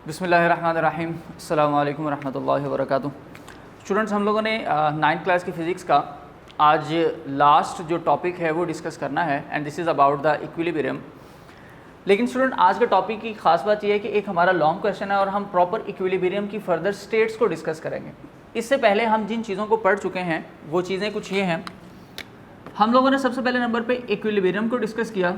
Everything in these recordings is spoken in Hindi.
बिस्मिल्लाहिर्रहमानिर्रहीम अस्सलामु अलैकुम वरहमतुल्लाहि वबरकातुहू। स्टूडेंट्स, हम लोगों ने 9th क्लास की फ़िज़िक्स का आज लास्ट जो टॉपिक है वो डिस्कस करना है and this is about the equilibrium. लेकिन स्टूडेंट, आज के टॉपिक की ख़ास बात यह है कि एक हमारा लॉन्ग क्वेश्चन है और हम प्रॉपर इक्विलिब्रियम की फर्दर स्टेट्स को डिस्कस करेंगे। इससे पहले हम जिन चीज़ों को पढ़ चुके हैं वो चीज़ें कुछ ये हैं। हम लोगों ने सबसे पहले नंबर पे इक्विलिब्रियम को डिस्कस किया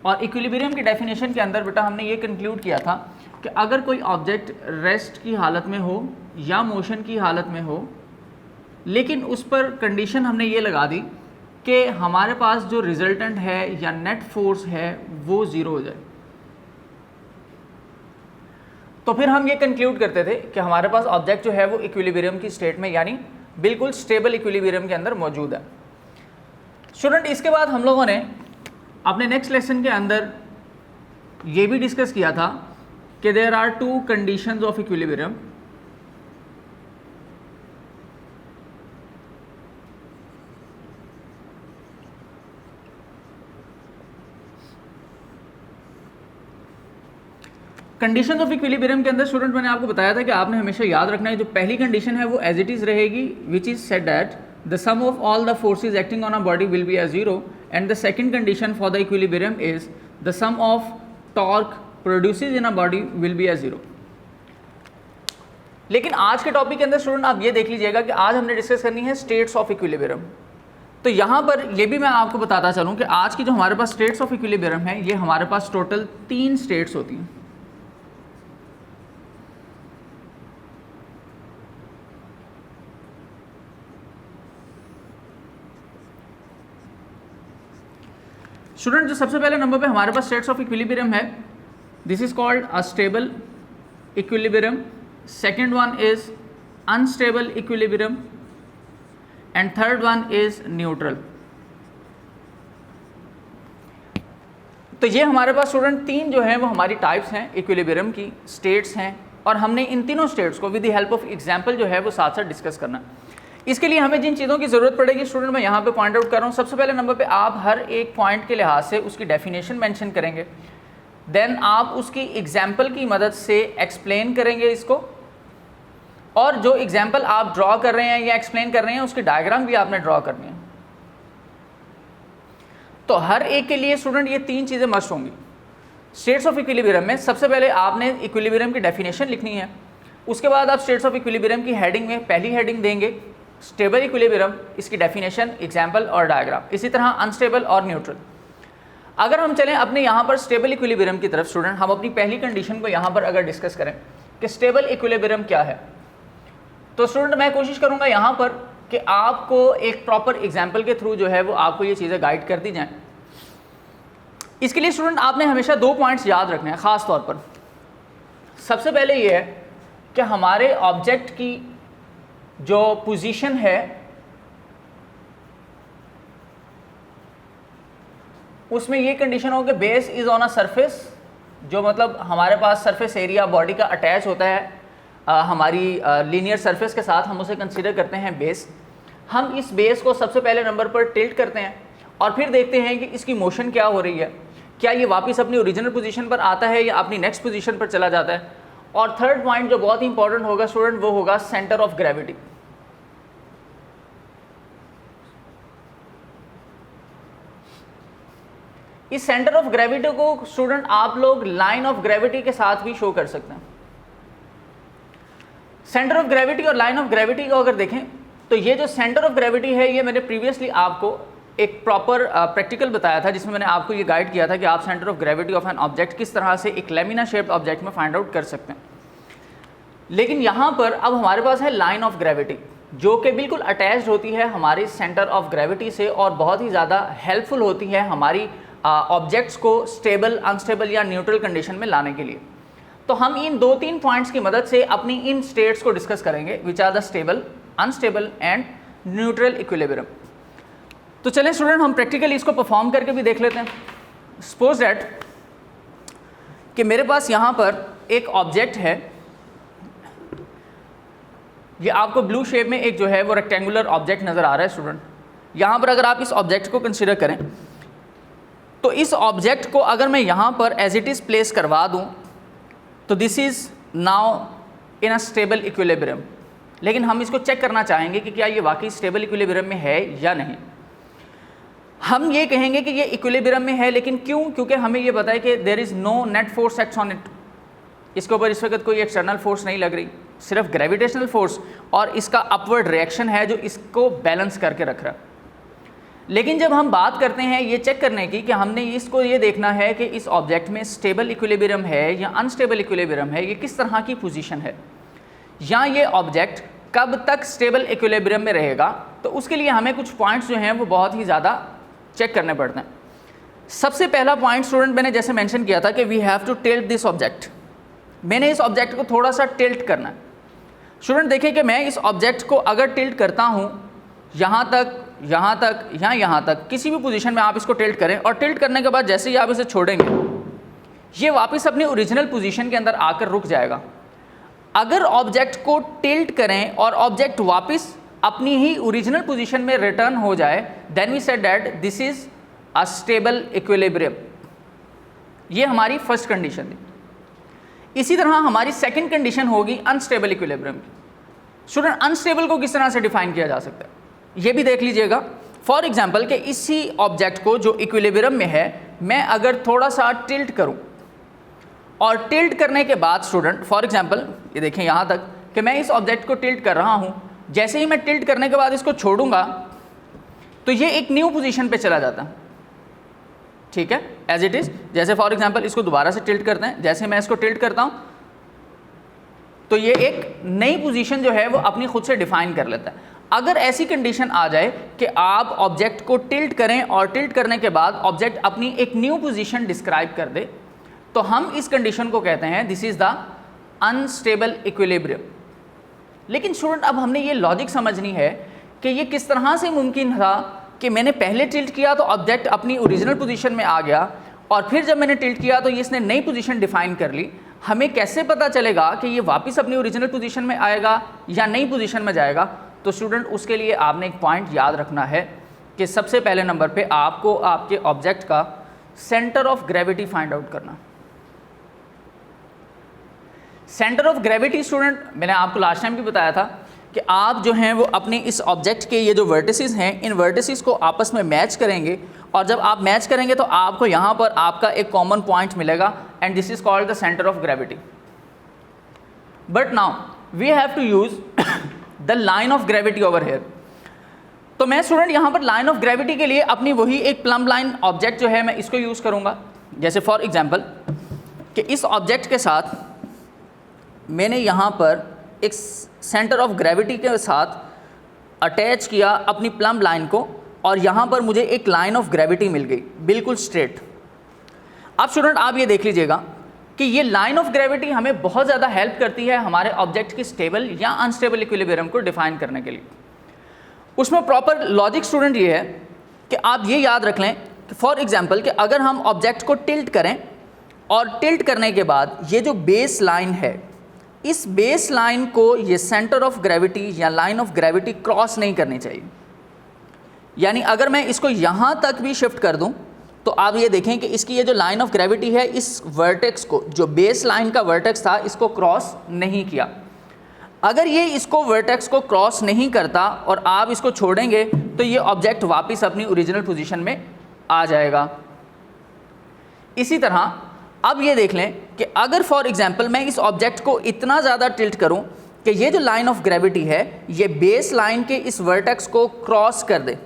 और इक्विलिब्रियम की डेफिनेशन के अंदर बेटा हमने ये कंक्लूड किया था कि अगर कोई ऑब्जेक्ट रेस्ट की हालत में हो या मोशन की हालत में हो, लेकिन उस पर कंडीशन हमने ये लगा दी कि हमारे पास जो रिजल्टेंट है या नेट फोर्स है वो ज़ीरो हो जाए, तो फिर हम ये कंक्लूड करते थे कि हमारे पास ऑब्जेक्ट जो है वो इक्विलिब्रियम की स्टेट में यानी बिल्कुल स्टेबल इक्विलिब्रियम के अंदर मौजूद है। स्टूडेंट, इसके बाद हम लोगों ने अपने नेक्स्ट लेसन के अंदर ये भी डिस्कस किया था कि there are two conditions of equilibrium. Conditions of equilibrium के अंदर स्टूडेंट मैंने आपको बताया था कि आपने हमेशा याद रखना है जो पहली कंडीशन है वो एज इट इज रहेगी, which is said that the sum of all the forces acting on a body will be a zero, and the second condition for the equilibrium is the sum of torque produces in a body will be a zero। लेकिन आज के टॉपिक के अंदर स्टूडेंट आप ये देख लीजिएगा कि आज हमने डिस्कस करनी है स्टेट्स ऑफ इक्विलिब्रियम। तो यहाँ पर ये भी मैं आपको बताता चलूँ कि आज की जो हमारे पास स्टेट्स ऑफ इक्विलिब्रियम है ये हमारे पास टोटल 3 स्टेट्स होती हैं। स्टूडेंट, जो सबसे पहले नंबर पे हमारे पास स्टेट्स ऑफ इक्विलिब्रियम है, this is called a stable equilibrium, second one is unstable equilibrium and third one is neutral. तो ये हमारे पास स्टूडेंट 3 जो हैं वो हमारी टाइप्स हैं इक्विलिब्रियम की, स्टेट्स हैं, और हमने इन तीनों स्टेट्स को with the help of example जो है वो साथ साथ डिस्कस करना है। इसके लिए हमें जिन चीज़ों की ज़रूरत पड़ेगी स्टूडेंट मैं यहाँ पे पॉइंट आउट कर रहा हूँ। सबसे पहले नंबर पे आप हर एक पॉइंट के लिहाज से उसकी डेफिनेशन मेंशन करेंगे, देन आप उसकी एग्जाम्पल की मदद से एक्सप्लेन करेंगे इसको, और जो एग्जाम्पल आप ड्रॉ कर रहे हैं या एक्सप्लेन कर रहे हैं उसकी डायग्राम भी आपने ड्रॉ करनी है। तो हर एक के लिए स्टूडेंट ये 3 चीज़ें मस्ट होंगी। स्टेट्स ऑफ इक्विलिब्रियम में सबसे पहले आपने इक्विलिब्रियम की डेफिनेशन लिखनी है, उसके बाद आप स्टेट्स ऑफ इक्विलिब्रियम की हेडिंग में पहली हेडिंग देंगे स्टेबल इक्विलिब्रियम, इसकी डेफिनेशन, एग्जाम्पल और डायग्राम। इसी तरह अनस्टेबल और न्यूट्रल। अगर हम चलें अपने यहाँ पर स्टेबल इक्विलिब्रियम की तरफ स्टूडेंट, हम अपनी पहली कंडीशन को यहाँ पर अगर डिस्कस करें कि स्टेबल इक्विलिब्रियम क्या है, तो स्टूडेंट मैं कोशिश करूँगा यहाँ पर कि आपको एक प्रॉपर एग्जाम्पल के थ्रू जो है वो आपको ये चीज़ें गाइड कर दी जाएँ। इसके लिए स्टूडेंट आपने हमेशा 2 पॉइंट्स याद रखने हैं ख़ास तौर पर। सबसे पहले ये है कि हमारे ऑब्जेक्ट की जो पोजीशन है उसमें ये कंडीशन हो कि base is on a surface, जो मतलब हमारे पास सरफेस एरिया बॉडी का अटैच होता है हमारी लीनियर सरफेस के साथ, हम उसे कंसीडर करते हैं बेस। हम इस बेस को सबसे पहले नंबर पर टिल्ट करते हैं और फिर देखते हैं कि इसकी मोशन क्या हो रही है, क्या ये वापस अपनी ओरिजिनल पोजीशन पर आता है या अपनी नेक्स्ट पोजीशन पर चला जाता है। और थर्ड पॉइंट जो बहुत ही इंपॉर्टेंट होगा स्टूडेंट वो होगा सेंटर ऑफ ग्रेविटी। इस सेंटर ऑफ ग्रेविटी को स्टूडेंट आप लोग लाइन ऑफ ग्रेविटी के साथ भी शो कर सकते हैं। सेंटर ऑफ ग्रेविटी और लाइन ऑफ ग्रेविटी को अगर देखें तो ये जो सेंटर ऑफ ग्रेविटी है ये मैंने प्रीवियसली आपको एक प्रॉपर प्रैक्टिकल बताया था जिसमें मैंने आपको ये गाइड किया था कि आप centre of gravity of an object किस तरह से एक लेमिना शेप्ड ऑब्जेक्ट में फाइंड आउट कर सकते हैं। लेकिन यहाँ पर अब हमारे पास है लाइन ऑफ ग्रेविटी, जो कि बिल्कुल अटैच्ड होती है हमारी सेंटर ऑफ ग्रेविटी से और बहुत ही ज़्यादा हेल्पफुल होती है हमारी ऑब्जेक्ट्स को स्टेबल, अनस्टेबल या न्यूट्रल कंडीशन में लाने के लिए। तो हम इन 2-3 पॉइंट्स की मदद से अपनी इन स्टेट्स को डिस्कस करेंगे, which are the stable, unstable and neutral equilibrium. तो चलें स्टूडेंट हम प्रैक्टिकली इसको परफॉर्म करके भी देख लेते हैं। सपोज दैट कि मेरे पास यहाँ पर एक ऑब्जेक्ट है, ये आपको ब्लू शेप में एक जो है वो रेक्टेंगुलर ऑब्जेक्ट नज़र आ रहा है स्टूडेंट। यहाँ पर अगर आप इस ऑब्जेक्ट को कंसिडर करें तो इस ऑब्जेक्ट को अगर मैं यहाँ पर एज इट इज़ प्लेस करवा दूँ तो this is now in a stable equilibrium. लेकिन हम इसको चेक करना चाहेंगे कि क्या ये वाकई स्टेबल इक्विलिब्रियम में है या नहीं। हम ये कहेंगे कि ये इक्विलिब्रियम में है, लेकिन क्यों? क्योंकि हमें ये पता है कि there is no net force acts on it. इसके ऊपर इस वक्त कोई एक्सटर्नल फोर्स नहीं लग रही, सिर्फ ग्रेविटेशनल फोर्स और इसका अपवर्ड रिएक्शन है जो इसको बैलेंस करके रख रहा है। लेकिन जब हम बात करते हैं ये चेक करने की कि हमने इसको ये देखना है कि इस ऑब्जेक्ट में स्टेबल इक्विलिब्रियम है या अनस्टेबल इक्विलिब्रियम है, ये किस तरह की पोजीशन है, या ये ऑब्जेक्ट कब तक स्टेबल इक्विलिब्रियम में रहेगा, तो उसके लिए हमें कुछ पॉइंट्स जो हैं वो बहुत ही ज़्यादा चेक करने पड़ते हैं। सबसे पहला पॉइंट स्टूडेंट मैंने जैसे मेंशन किया था कि we have to tilt this object. मैंने इस ऑब्जेक्ट को थोड़ा सा टिल्ट करना है। स्टूडेंट देखिए कि मैं इस ऑब्जेक्ट को अगर टिल्ट करता हूँ यहाँ तक, यहाँ तक, यहाँ तक, किसी भी पोजीशन में आप इसको टिल्ट करें, और टिल्ट करने के बाद जैसे ही आप इसे छोड़ेंगे ये वापस अपनी ओरिजिनल पोजीशन के अंदर आकर रुक जाएगा। अगर ऑब्जेक्ट को टिल्ट करें और ऑब्जेक्ट वापस अपनी ही ओरिजिनल पोजीशन में रिटर्न हो जाए, then we said that this is a stable equilibrium. ये हमारी फर्स्ट कंडीशन थी। इसी तरह हमारी सेकंड कंडीशन होगी अनस्टेबल इक्विलिब्रियम की। स्टूडेंट अनस्टेबल को किस तरह से डिफाइन किया जा सकता है ये भी देख लीजिएगा। फॉर एग्जाम्पल कि इसी ऑब्जेक्ट को जो इक्विलिब्रियम में है मैं अगर थोड़ा सा टिल्ट करूं, और टिल्ट करने के बाद स्टूडेंट फॉर एग्जाम्पल ये देखें यहाँ तक कि मैं इस ऑब्जेक्ट को टिल्ट कर रहा हूँ, जैसे ही मैं टिल्ट करने के बाद इसको छोड़ूंगा तो ये एक न्यू पोजीशन पे चला जाता है, ठीक है, एज इट इज़। जैसे फॉर एग्जाम्पल इसको दोबारा से टिल्ट करते हैं, जैसे मैं इसको टिल्ट करता हूँ तो ये एक नई पोजीशन जो है वो अपनी खुद से डिफाइन कर लेता है। अगर ऐसी कंडीशन आ जाए कि आप ऑब्जेक्ट को टिल्ट करें और टिल्ट करने के बाद ऑब्जेक्ट अपनी एक न्यू पोजीशन डिस्क्राइब कर दे, तो हम इस कंडीशन को कहते हैं this is the unstable equilibrium. लेकिन स्टूडेंट अब हमने ये लॉजिक समझनी है कि ये किस तरह से मुमकिन था कि मैंने पहले टिल्ट किया तो ऑब्जेक्ट अपनी ओरिजिनल पोजीशन में आ गया, और फिर जब मैंने टिल्ट किया तो ये इसने नई पोजीशन डिफाइन कर ली। हमें कैसे पता चलेगा कि ये वापस अपनी ओरिजिनल पोजीशन में आएगा या नई पोजीशन में जाएगा? तो स्टूडेंट उसके लिए आपने एक पॉइंट याद रखना है कि सबसे पहले नंबर पे आपको आपके ऑब्जेक्ट का centre of gravity find out करना। सेंटर ऑफ ग्रेविटी स्टूडेंट मैंने आपको लास्ट टाइम भी बताया था कि आप जो हैं वो अपने इस ऑब्जेक्ट के ये जो वर्टिसेस हैं, इन वर्टिसेस को आपस में मैच करेंगे, और जब आप मैच करेंगे तो आपको यहाँ पर आपका एक कॉमन पॉइंट मिलेगा, and this is called the centre of gravity. But now we have to use the line of gravity over here. तो मैं स्टूडेंट यहाँ पर लाइन ऑफ ग्रेविटी के लिए अपनी वही एक प्लम्ब लाइन ऑब्जेक्ट जो है मैं इसको यूज़ करूँगा। जैसे फॉर एग्जाम्पल कि इस ऑब्जेक्ट के साथ मैंने यहाँ पर एक सेंटर ऑफ ग्रेविटी के साथ अटैच किया अपनी प्लम्ब लाइन को, और यहाँ पर मुझे एक लाइन ऑफ ग्रेविटी मिल गई बिल्कुल स्ट्रेट। अब स्टूडेंट आप ये देख लीजिएगा कि ये लाइन ऑफ ग्रेविटी हमें बहुत ज़्यादा हेल्प करती है हमारे ऑब्जेक्ट की स्टेबल या अनस्टेबल इक्विलिब्रियम को डिफाइन करने के लिए। उसमें प्रॉपर लॉजिक स्टूडेंट ये है कि आप ये याद रख लें कि फॉर एग्जांपल कि अगर हम ऑब्जेक्ट को टिल्ट करें, और टिल्ट करने के बाद ये जो बेस लाइन है, इस बेस लाइन को ये सेंटर ऑफ ग्रेविटी या लाइन ऑफ ग्रेविटी क्रॉस नहीं करनी चाहिए। यानी अगर मैं इसको यहाँ तक भी शिफ्ट कर दूँ तो आप ये देखें कि इसकी ये जो लाइन ऑफ ग्रेविटी है इस वर्टेक्स को, जो बेस लाइन का वर्टेक्स था, इसको क्रॉस नहीं किया। अगर ये इसको वर्टेक्स को क्रॉस नहीं करता और आप इसको छोड़ेंगे तो ये ऑब्जेक्ट वापस अपनी ओरिजिनल पोजीशन में आ जाएगा। इसी तरह अब ये देख लें कि अगर फॉर एग्जांपल मैं इस ऑब्जेक्ट को इतना ज़्यादा टिल्ट करूं कि ये जो लाइन ऑफ ग्रेविटी है ये बेस लाइन के इस वर्टेक्स को क्रॉस कर दे,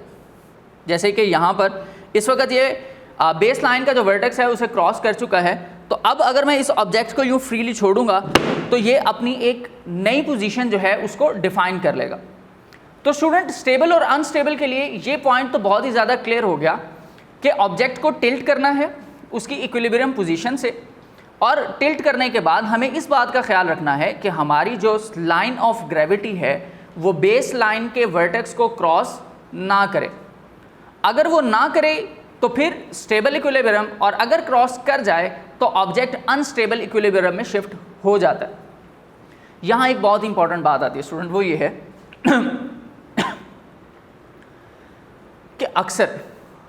जैसे कि यहाँ पर इस वक्त ये बेस लाइन का जो वर्टेक्स है उसे क्रॉस कर चुका है, तो अब अगर मैं इस ऑब्जेक्ट को यूँ फ्रीली छोड़ूंगा तो ये अपनी एक नई पोजीशन जो है उसको डिफाइन कर लेगा। तो स्टूडेंट स्टेबल और अनस्टेबल के लिए ये पॉइंट तो बहुत ही ज़्यादा क्लियर हो गया कि ऑब्जेक्ट को टिल्ट करना है उसकी इक्विलिब्रियम पोजीशन से, और टिल्ट करने के बाद हमें इस बात का ख्याल रखना है कि हमारी जो लाइन ऑफ ग्रेविटी है वो बेस लाइन के वर्टेक्स को क्रॉस ना करे। अगर वो ना करे तो फिर स्टेबल इक्विलिब्रियम, और अगर क्रॉस कर जाए तो ऑब्जेक्ट अनस्टेबल इक्विलिब्रियम में शिफ्ट हो जाता है। यहाँ एक बहुत इंपॉर्टेंट बात आती है स्टूडेंट, वो ये है कि अक्सर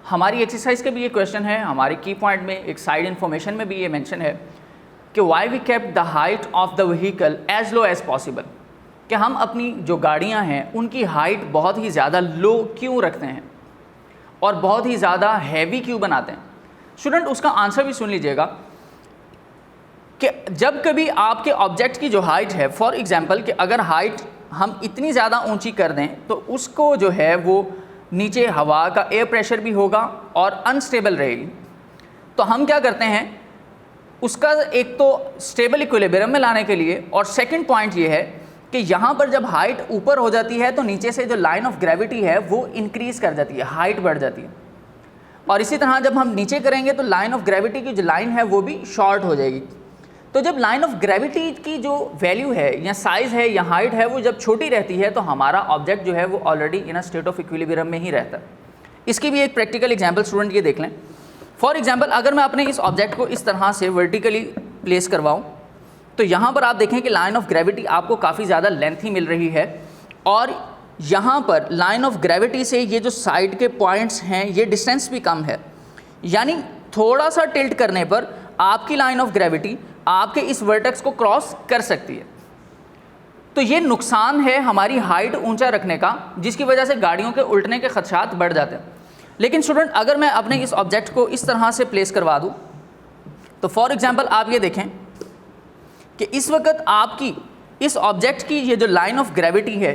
हमारी एक्सरसाइज का भी ये क्वेश्चन है, हमारे की पॉइंट में एक साइड इन्फॉर्मेशन में भी ये मेंशन है कि why we kept the height of the vehicle as low as possible, कि हम अपनी जो गाड़ियाँ हैं उनकी हाइट बहुत ही ज़्यादा लो क्यों रखते हैं और बहुत ही ज़्यादा हैवी क्यों बनाते हैं। स्टूडेंट उसका आंसर भी सुन लीजिएगा कि जब कभी आपके ऑब्जेक्ट की जो हाइट है, फॉर एग्जांपल कि अगर हाइट हम इतनी ज़्यादा ऊंची कर दें तो उसको जो है वो नीचे हवा का एयर प्रेशर भी होगा और अनस्टेबल रहेगी। तो हम क्या करते हैं, उसका एक तो स्टेबल इक्विलिब्रियम में लाने के लिए, और सेकंड पॉइंट ये है कि यहाँ पर जब हाइट ऊपर हो जाती है तो नीचे से जो लाइन ऑफ ग्रेविटी है वो इंक्रीज़ कर जाती है, हाइट बढ़ जाती है। और इसी तरह जब हम नीचे करेंगे तो लाइन ऑफ ग्रेविटी की जो लाइन है वो भी शॉर्ट हो जाएगी। तो जब लाइन ऑफ ग्रेविटी की जो वैल्यू है या साइज़ है या हाइट है वो जब छोटी रहती है तो हमारा ऑब्जेक्ट जो है वो already in a state of equilibrium में ही रहता है। इसकी भी एक प्रैक्टिकल एग्जांपल स्टूडेंट ये देख लें। फॉर एग्जांपल अगर मैं अपने इस ऑब्जेक्ट को इस तरह से वर्टिकली प्लेस करवाऊँ तो यहाँ पर आप देखें कि लाइन ऑफ ग्रेविटी आपको काफ़ी ज़्यादा लेंथी मिल रही है, और यहाँ पर लाइन ऑफ ग्रेविटी से ये जो साइड के पॉइंट्स हैं ये डिस्टेंस भी कम है, यानी थोड़ा सा टिल्ट करने पर आपकी लाइन ऑफ ग्रेविटी आपके इस वर्टेक्स को क्रॉस कर सकती है। तो ये नुकसान है हमारी हाइट ऊंचा रखने का, जिसकी वजह से गाड़ियों के उल्टने के खदशात बढ़ जाते हैं। लेकिन स्टूडेंट अगर मैं अपने इस ऑब्जेक्ट को इस तरह से प्लेस करवा दूं तो फॉर एग्जांपल आप ये देखें कि इस वक्त आपकी इस ऑब्जेक्ट की ये जो लाइन ऑफ ग्रेविटी है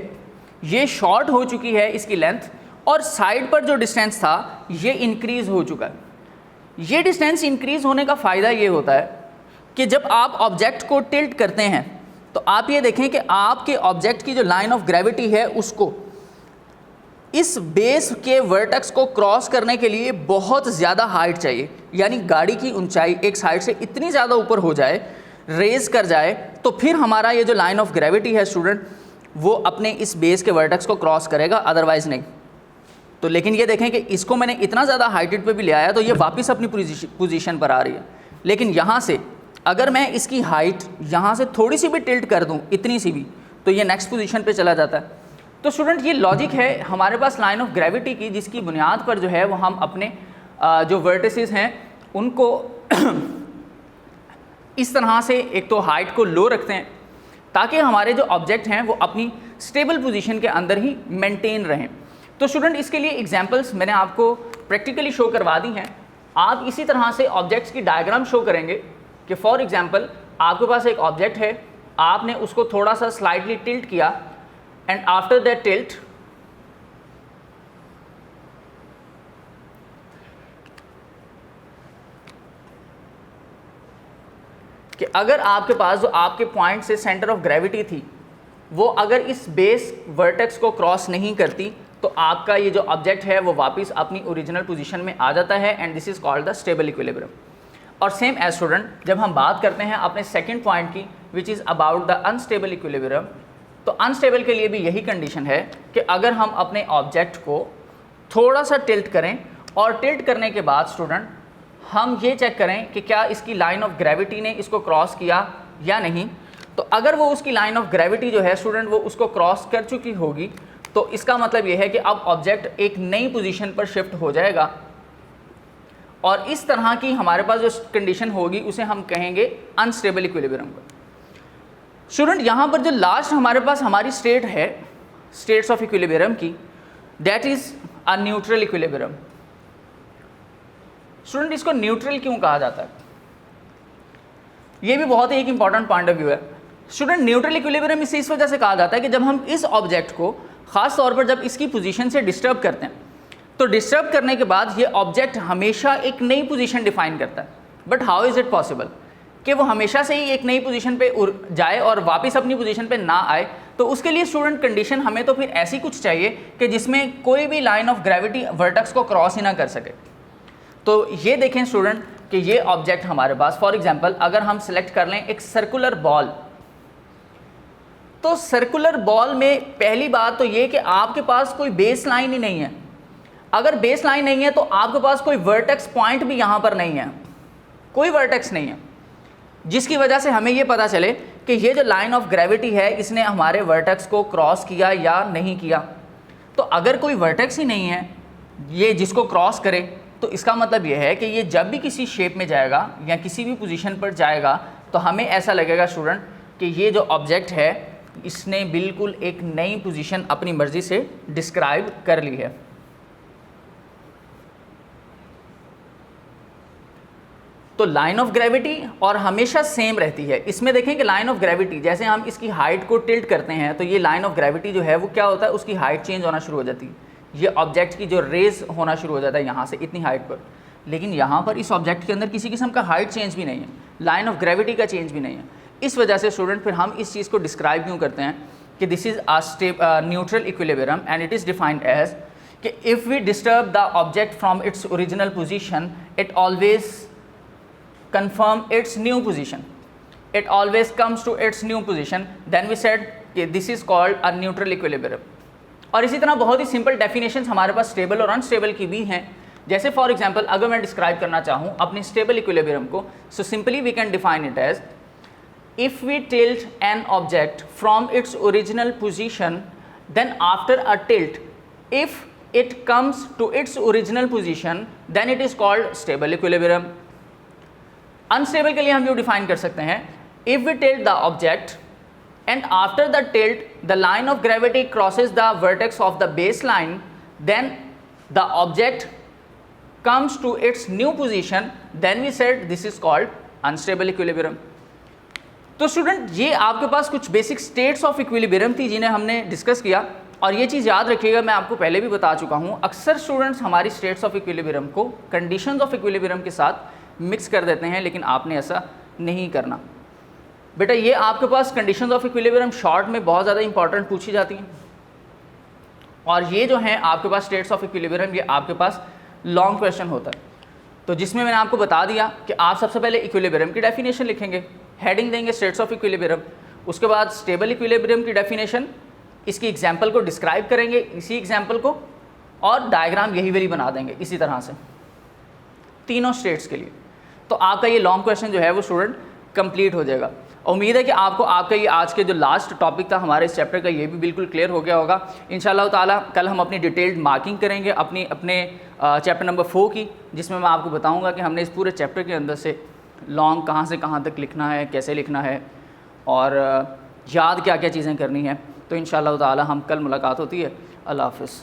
ये शॉर्ट हो चुकी है, इसकी लेंथ, और साइड पर जो डिस्टेंस था ये इंक्रीज़ हो चुका है। ये डिस्टेंस इंक्रीज़ होने का फ़ायदा ये होता है कि जब आप ऑब्जेक्ट को टिल्ट करते हैं तो आप ये देखें कि आपके ऑब्जेक्ट की जो लाइन ऑफ ग्रेविटी है उसको इस बेस के वर्टेक्स को क्रॉस करने के लिए बहुत ज़्यादा हाइट चाहिए, यानी गाड़ी की ऊंचाई एक साइड से इतनी ज़्यादा ऊपर हो जाए, रेज कर जाए, तो फिर हमारा ये जो लाइन ऑफ ग्रेविटी है स्टूडेंट वो अपने इस बेस के वर्टेक्स को क्रॉस करेगा, अदरवाइज़ नहीं। तो लेकिन ये देखें कि इसको मैंने इतना ज़्यादा हाइटेड पे भी ले आया तो ये वापस अपनी पोजीशन पर आ रही है। लेकिन यहाँ से अगर मैं इसकी हाइट यहाँ से थोड़ी सी भी टिल्ट कर दूँ, इतनी सी भी, तो ये नेक्स्ट पोजीशन पे चला जाता है। तो स्टूडेंट ये लॉजिक है हमारे पास लाइन ऑफ ग्रेविटी की, जिसकी बुनियाद पर जो है वो हम अपने जो वर्टिसेस हैं उनको इस तरह से एक तो हाइट को लो रखते हैं ताकि हमारे जो ऑब्जेक्ट हैं वो अपनी स्टेबल पोजीशन के अंदर ही मेंटेन रहें। तो स्टूडेंट इसके लिए एग्जांपल्स मैंने आपको प्रैक्टिकली शो करवा दी हैं। आप इसी तरह से ऑब्जेक्ट्स की डायग्राम शो करेंगे कि फॉर एग्जांपल आपके पास एक ऑब्जेक्ट है, आपने उसको थोड़ा सा स्लाइटली टिल्ट किया, एंड आफ्टर दैट टिल्ट कि अगर आपके पास जो आपके पॉइंट से सेंटर ऑफ ग्रेविटी थी वो अगर इस बेस वर्टेक्स को क्रॉस नहीं करती तो आपका ये जो ऑब्जेक्ट है वो वापस अपनी ओरिजिनल पोजीशन में आ जाता है, and this is called the stable equilibrium. और सेम एज स्टूडेंट जब हम बात करते हैं अपने सेकंड पॉइंट की which is about the unstable equilibrium, तो अनस्टेबल के लिए भी यही कंडीशन है कि अगर हम अपने ऑब्जेक्ट को थोड़ा सा टिल्ट करें और टिल्ट करने के बाद स्टूडेंट हम ये चेक करें कि क्या इसकी लाइन ऑफ ग्रेविटी ने इसको क्रॉस किया या नहीं, तो अगर वो उसकी लाइन ऑफ ग्रेविटी जो है स्टूडेंट वो उसको क्रॉस कर चुकी होगी तो इसका मतलब ये है कि अब ऑब्जेक्ट एक नई पोजीशन पर शिफ्ट हो जाएगा, और इस तरह की हमारे पास जो कंडीशन होगी उसे हम कहेंगे अनस्टेबल इक्विलिब्रियम को। स्टूडेंट यहाँ पर जो लास्ट हमारे पास हमारी स्टेट है स्टेट्स ऑफ इक्विलिब्रियम की, that is a neutral equilibrium. Student इसको न्यूट्रल क्यों कहा जाता है, ये भी बहुत ही एक इंपॉर्टेंट पॉइंट ऑफ व्यू है। स्टूडेंट न्यूट्रल इक्विलिब्रियम इस वजह से कहा जाता है कि जब हम इस ऑब्जेक्ट को ख़ास तौर पर जब इसकी पोजीशन से डिस्टर्ब करते हैं तो डिस्टर्ब करने के बाद ये ऑब्जेक्ट हमेशा एक नई पोजीशन डिफाइन करता है। But how is it possible कि वो हमेशा से ही एक नई पोजीशन पे जाए और वापस अपनी पोजीशन पे ना आए? तो उसके लिए स्टूडेंट कंडीशन हमें तो फिर ऐसी कुछ चाहिए कि जिसमें कोई भी लाइन ऑफ ग्रेविटी वर्टेक्स को क्रॉस ही ना कर सके। तो ये देखें स्टूडेंट कि ये ऑब्जेक्ट हमारे पास फॉर एग्जांपल अगर हम सिलेक्ट कर लें एक सर्कुलर बॉल, तो सर्कुलर बॉल में पहली बात तो ये कि आपके पास कोई बेस लाइन ही नहीं है। अगर बेस लाइन नहीं है तो आपके पास कोई वर्टेक्स पॉइंट भी यहाँ पर नहीं है, कोई वर्टेक्स नहीं है, जिसकी वजह से हमें ये पता चले कि ये जो लाइन ऑफ ग्रेविटी है इसने हमारे वर्टेक्स को क्रॉस किया या नहीं किया। तो अगर कोई वर्टेक्स ही नहीं है ये जिसको क्रॉस करे तो इसका मतलब ये है कि ये जब भी किसी शेप में जाएगा या किसी भी पोजीशन पर जाएगा तो हमें ऐसा लगेगा स्टूडेंट कि ये जो ऑब्जेक्ट है इसने बिल्कुल एक नई पोजीशन अपनी मर्ज़ी से डिस्क्राइब कर ली है। तो लाइन ऑफ ग्रेविटी और हमेशा सेम रहती है। इसमें देखें कि लाइन ऑफ ग्रेविटी जैसे हम इसकी हाइट को टिल्ट करते हैं तो ये लाइन ऑफ ग्रेविटी जो है वो क्या होता है, उसकी हाइट चेंज होना शुरू हो जाती है। ये ऑब्जेक्ट की जो रेज होना शुरू हो जाता है यहाँ से इतनी हाइट पर, लेकिन यहाँ पर इस ऑब्जेक्ट के अंदर किसी किस्म का हाइट चेंज भी नहीं है, लाइन ऑफ ग्रेविटी का चेंज भी नहीं है। इस वजह से स्टूडेंट फिर हम इस चीज़ को डिस्क्राइब क्यों करते हैं कि this is a neutral equilibrium and it is defined as कि if we disturb the object from its original position it always confirm its new position, it always comes to its new position, then we said कि this is called a neutral equilibrium। और इसी तरह बहुत ही सिंपल डेफिनेशंस हमारे पास स्टेबल और अनस्टेबल की भी हैं। जैसे फॉर एग्जांपल अगर मैं डिस्क्राइब करना चाहूँ अपनी स्टेबल इक्विलिब्रियम को, so simply we can define it as if we tilt an object from its original position, then after a tilt if it comes to its original position then it is called stable equilibrium। Unstable के लिए हम जो डिफाइन कर सकते हैं, if we tilt the object and after the tilt the line of gravity crosses the vertex of the base line then the object comes to its new position, then we said this is called unstable equilibrium. तो स्टूडेंट ये आपके पास कुछ बेसिक स्टेट्स ऑफ इक्विलिब्रियम थी जिन्हें हमने डिस्कस किया। और ये चीज़ याद रखिएगा, मैं आपको पहले भी बता चुका हूँ, अक्सर स्टूडेंट्स हमारी स्टेट्स ऑफ इक्विलिब्रियम को कंडीशंस ऑफ इक्विलिब्रियम के साथ मिक्स कर देते हैं, लेकिन आपने ऐसा नहीं करना। बेटा ये आपके पास कंडीशंस ऑफ इक्विलिब्रियम शॉर्ट में बहुत ज़्यादा इंपॉर्टेंट पूछी जाती हैं, और ये जो हैं आपके पास स्टेट्स ऑफ इक्विलिब्रियम ये आपके पास लॉन्ग क्वेश्चन होता है। तो जिसमें मैंने आपको बता दिया कि आप सबसे पहले इक्विलिब्रियम की डेफिनेशन लिखेंगे, हेडिंग देंगे स्टेट्स ऑफ इक्विलिब्रियम, उसके बाद स्टेबल इक्विलिब्रियम की डेफिनेशन, इसकी एग्जाम्पल को डिस्क्राइब करेंगे, इसी एग्जाम्पल को, और डायग्राम यही वाली बना देंगे इसी तरह से तीनों स्टेट्स के लिए। तो आपका ये लॉन्ग क्वेश्चन जो है वो स्टूडेंट कंप्लीट हो जाएगा। उम्मीद है कि आपको आपका ये आज के जो लास्ट टॉपिक था हमारे इस चैप्टर का ये भी बिल्कुल क्लियर हो गया होगा। इंशाल्लाह ताला कल हम अपनी डिटेल्ड मार्किंग करेंगे अपने चैप्टर नंबर 4 की, जिसमें मैं आपको बताऊंगा कि हमने इस पूरे चैप्टर के अंदर से लॉन्ग कहाँ से कहाँ तक लिखना है, कैसे लिखना है, और याद क्या क्या चीज़ें करनी है। तो इंशाल्लाह ताला हम कल मुलाकात होती है। अल्लाह हाफ़िज़।